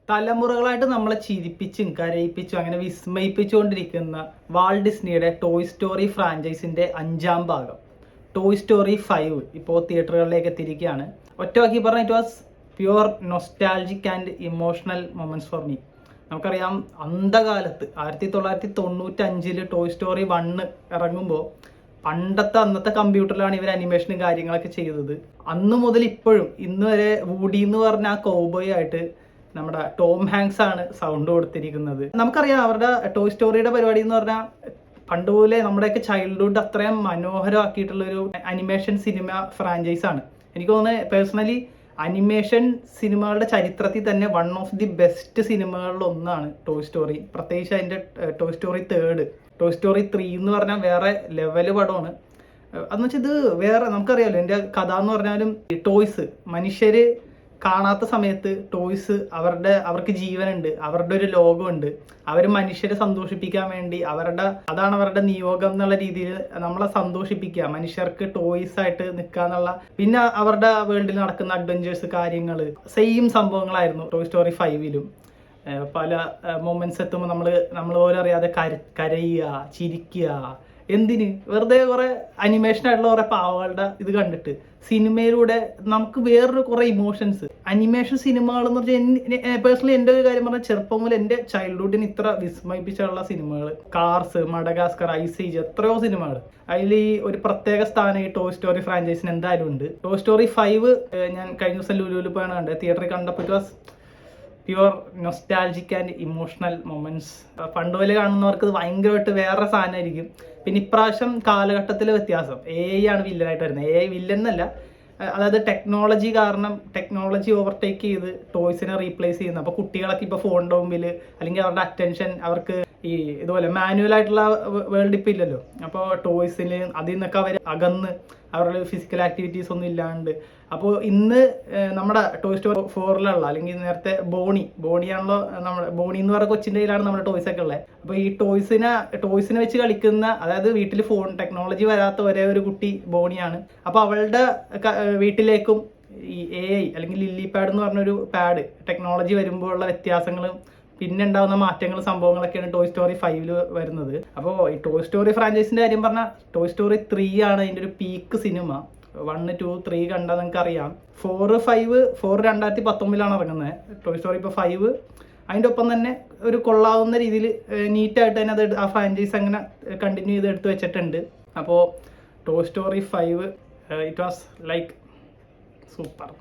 തലമുറകളായിട്ട് നമ്മളെ ചിരിപ്പിച്ചും കരയിപ്പിച്ചും അങ്ങനെ വിസ്മയിപ്പിച്ചുകൊണ്ടിരിക്കുന്ന Walt ഡിസ്നിയുടെ toy story ഫ്രാഞ്ചൈസിന്റെ 5ാം ഭാഗം ടോയ് സ്റ്റോറി 5 ഇപ്പോൾ തിയേറ്ററുകളിലേക്ക് എത്തിയിരിക്കുകയാണ്. ഒറ്റവാക്കി പറഞ്ഞ it was pure nostalgic and emotional moments for me. നമുക്കറിയാം, അന്ധകാലത്ത് 1995 ടോയ് സ്റ്റോറി 1 ഇറങ്ങുമ്പോൾ അന്നത്തെ കമ്പ്യൂട്ടറിലാണ് ഇവർ അനിമേഷനും കാര്യങ്ങളൊക്കെ ചെയ്തത്. അന്ന് മുതൽ ഇപ്പോഴും ഇന്ന് വരെ വൂഡി എന്ന് പറഞ്ഞ ആ കൗബോയ് ആയിട്ട് നമ്മുടെ ടോം ഹാങ്ക്സ് ആണ് സൗണ്ട് കൊടുത്തിരിക്കുന്നത്. നമുക്കറിയാം, അവരുടെ ടോയ് സ്റ്റോറിയുടെ പരിപാടി എന്ന് പറഞ്ഞാൽ പണ്ട് പോലെ നമ്മുടെയൊക്കെ ചൈൽഡ്ഹുഡ് അത്രയും മനോഹരമാക്കിയിട്ടുള്ളൊരു അനിമേഷൻ സിനിമ ഫ്രാഞ്ചൈസ് ആണ്. എനിക്ക് തോന്നുന്നത് പേഴ്സണലി അനിമേഷൻ സിനിമകളുടെ ചരിത്രത്തിൽ തന്നെ വൺ ഓഫ് ദി ബെസ്റ്റ് സിനിമകളിൽ ഒന്നാണ് ടോയ് സ്റ്റോറി. പ്രത്യേകിച്ച് അതിൻ്റെ ടോയ് സ്റ്റോറി 3 ടോയ് സ്റ്റോറി 3 എന്ന് പറഞ്ഞാൽ വേറെ ലെവല് പടമാണ്. അതെന്ന് വെച്ചാൽ ഇത് വേറെ, നമുക്കറിയാമല്ലോ എൻ്റെ കഥ എന്ന് പറഞ്ഞാലും ടോയ്സ് മനുഷ്യർ കാണാത്ത സമയത്ത് ടോയ്സ് അവർക്ക് ജീവനുണ്ട്, അവരുടെ ഒരു ലോകമുണ്ട്. അവർ മനുഷ്യരെ സന്തോഷിപ്പിക്കാൻ വേണ്ടി അതാണ് അവരുടെ നിയോഗം എന്നുള്ള രീതിയിൽ നമ്മളെ സന്തോഷിപ്പിക്കുക, മനുഷ്യർക്ക് ടോയ്സ് ആയിട്ട് നിൽക്കുക എന്നുള്ള. പിന്നെ അവരുടെ വേൾഡിൽ നടക്കുന്ന അഡ്വഞ്ചേഴ്സ് കാര്യങ്ങൾ സെയിം സംഭവങ്ങളായിരുന്നു ടോയ് സ്റ്റോറി 5ലും. പല മൊമെന്റ്സ് എത്തുമ്പോൾ നമ്മൾ പോലും അറിയാതെ കരയുക, ചിരിക്കുക. എന്തിന്? വെറുതെ കുറെ അനിമേഷൻ ആയിട്ടുള്ള കുറെ പാവകളുടെ ഇത് കണ്ടിട്ട് സിനിമയിലൂടെ നമുക്ക് വേറൊരു കുറെ ഇമോഷൻസ്. അനിമേഷൻ സിനിമകൾ എന്ന് പറഞ്ഞാൽ പേഴ്സണലി എൻ്റെ ഒരു കാര്യം പറഞ്ഞാൽ ചെറുപ്പം മുതൽ എൻ്റെ ചൈൽഡ്ഹുഡിന് ഇത്ര വിസ്മയിപ്പിച്ചുള്ള സിനിമകൾ, കാർസ്, മഡഗാസ്കർ, ഐസ് ഏജ്, എത്രയോ സിനിമകൾ. അതിൽ ഈ ഒരു പ്രത്യേക സ്ഥാനം ഈ ടോയ് സ്റ്റോറി ഫ്രാഞ്ചൈസിന് എന്തായാലും ഉണ്ട്. ടോയ് സ്റ്റോറി 5 ഞാൻ കഴിഞ്ഞ ദിവസം ലുലുവിൽ പോയാണ് കണ്ടത്. തിയേറ്ററിൽ കണ്ടപ്പോൾ it was pure nostalgic and emotional moments. പണ്ട് പോലെ കാണുന്നവർക്ക് ഇത് ഭയങ്കരമായിട്ട് വേറെ സാധനമായിരിക്കും. പിന്നെ ഇപ്രാവശ്യം കാലഘട്ടത്തിലെ വ്യത്യാസം, AI ആണ് വില്ലനായിട്ട് വരുന്നത്. AI വില്ലൻ എന്നല്ല, അതായത് ടെക്നോളജി ഓവർടേക്ക് ചെയ്ത് ടോയ്സിനെ റീപ്ലേസ് ചെയ്യുന്നത്. അപ്പോൾ കുട്ടികളൊക്കെ ഇപ്പോൾ ഫോണിൻ്റെ മുമ്പിൽ അല്ലെങ്കിൽ അവരുടെ അറ്റൻഷൻ അവർക്ക് ഈ ഇതുപോലെ മാനുവൽ ആയിട്ടുള്ള വേൾഡ് ഇപ്പം ഇല്ലല്ലോ. അപ്പോൾ ടോയ്സിൽ അതിൽ നിന്നൊക്കെ അവർ അകന്ന് അവരുടെ ഫിസിക്കൽ ആക്ടിവിറ്റീസ് ഒന്നും ഇല്ലാണ്ട്. അപ്പോൾ ഇന്ന് നമ്മുടെ ടോയ് സ്റ്റോറി 4 അല്ലെങ്കിൽ നേരത്തെ ബോണിയാണല്ലോ, നമ്മുടെ ബോണി എന്ന് പറയുന്ന കൊച്ചിൻ്റെ കയ്യിലാണ് നമ്മുടെ ടോയ്സ് ഒക്കെ ഉള്ളത്. അപ്പോൾ ഈ ടോയ്സിനെ വെച്ച് കളിക്കുന്ന, അതായത് വീട്ടിൽ ഫോൺ ടെക്നോളജി വരാത്ത ഒരേ ഒരു കുട്ടി ബോണിയാണ്. അപ്പോൾ അവളുടെ വീട്ടിലേക്കും ഈ AI അല്ലെങ്കിൽ ലില്ലി പാഡ് എന്ന് പറഞ്ഞൊരു പാഡ് ടെക്നോളജി വരുമ്പോഴുള്ള വ്യത്യാസങ്ങളും പിന്നെ ഉണ്ടാകുന്ന മാറ്റങ്ങൾ സംഭവങ്ങളൊക്കെയാണ് ടോയ് സ്റ്റോറി 5 വരുന്നത്. അപ്പോൾ ഈ ടോയ് സ്റ്റോറി ഫ്രാഞ്ചൈസിൻ്റെ കാര്യം പറഞ്ഞാൽ ടോയ് സ്റ്റോറി 3 ആണ് അതിൻ്റെ ഒരു പീക്ക് സിനിമ. 1, 2, 3 കണ്ടാൽ നിങ്ങൾക്ക് അറിയാം. 4 2019 ഇറങ്ങുന്നത്. ടോയ് സ്റ്റോറി ഇപ്പോൾ 5 അതിൻ്റെ ഒപ്പം തന്നെ ഒരു കൊള്ളാവുന്ന രീതിയിൽ നീറ്റായിട്ട് തന്നെ അത് ആ ഫ്രാഞ്ചൈസ് അങ്ങനെ കണ്ടിന്യൂ ചെയ്ത് എടുത്ത് വെച്ചിട്ടുണ്ട്. അപ്പോൾ toy story 5 it was like super.